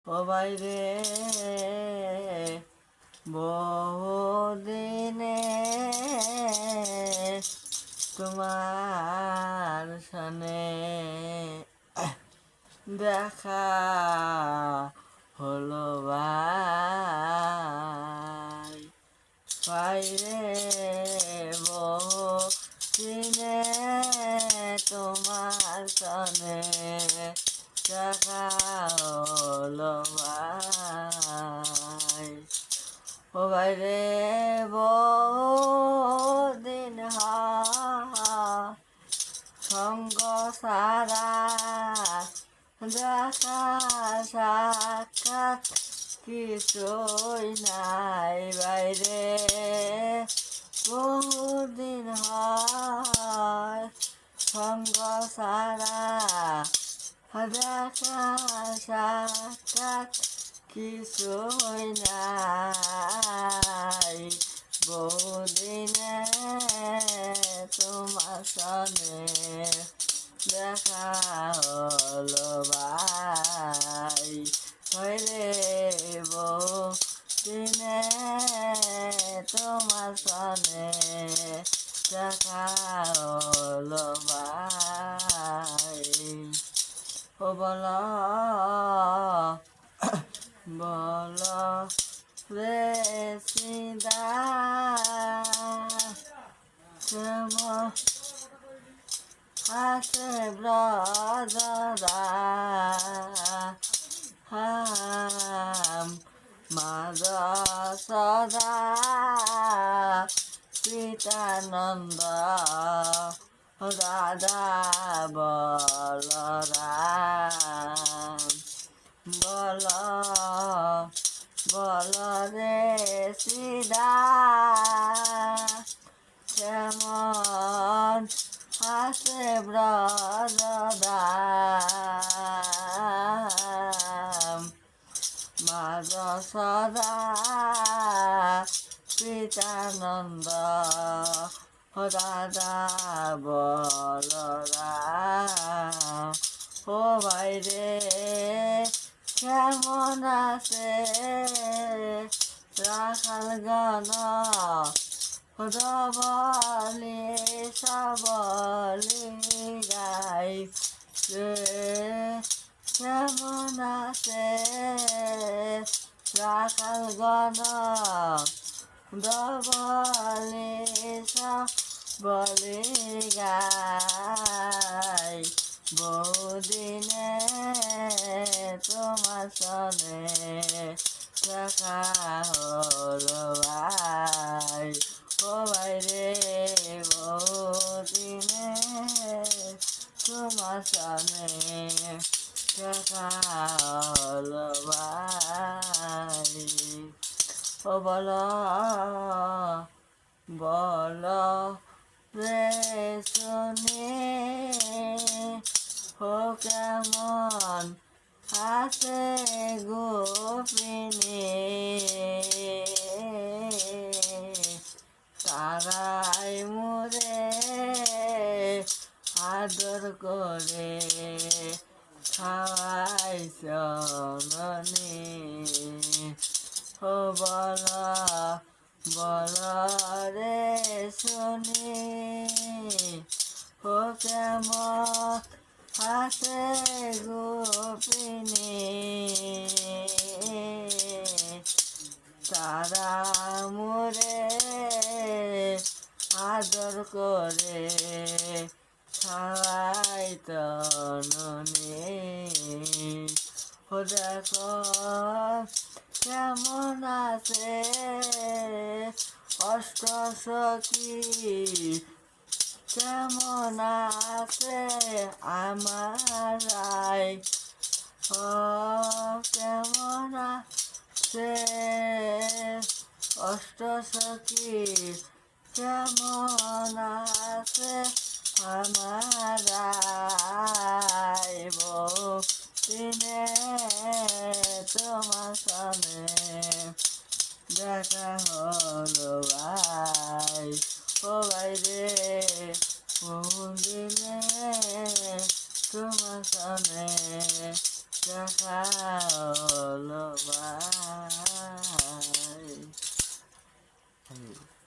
ও ভাই রে বহুদিনে তোমার সনে দেখা হলো ভাই ভাই রে বহুদিনে তোমার সনে দেখা হলো ভাই ও ভাই রে বহুদিন সঙ্গ সারা দেখা সাক্ষাৎ কিছুই নাই বাইরে বহুদিন হয় সঙ্গ সারা দেখা সাক্ষাৎ কিছুই নাই বহুদিনে তোমার সনে দেখা হলো ভাই রে বহুদিনে তোমার সনে দেখা হলো ভাই ও বলো বলো রে সিদা হাসে ব্রদরা মাদ সদা পিতানন্দ রাধা বলরাম বল বল রে সিদা কেমন আছে ব্রদাম মাধ সদা পিতানন্দ রাধা বলরাম ও ভাই রে কেমন আছে রাখাল গণ বলি সবলি গাই কেমন আছে রাখাল গণ বলি সবলি গাই বহুদিনে তোমার সনে দেখা হলো ভাই ও ভাই রে বহুদিনে তোমার সনে দেখা হলো ভাই ও বলো বলো রে শুনে ও কেমন আছে গোপিনী তারাই মোরে আদর করে খাওয়াই জননী ও বল বল রে শুনি ও কেমন আছে গোপিনী তারা মোরে আদর করে খাওয়াই তননি ও দেখো কেমন আছে অষ্ট সখী কেমন আছে আমার রায় ও কেমন আছে অষ্ট সখী কেমন আছে আমার রায় বহুদিনে তোমার সনে দেখা হলো ভাই ও ভাই রে বহুদিনে তোমার সনে দেখা হলো Hey.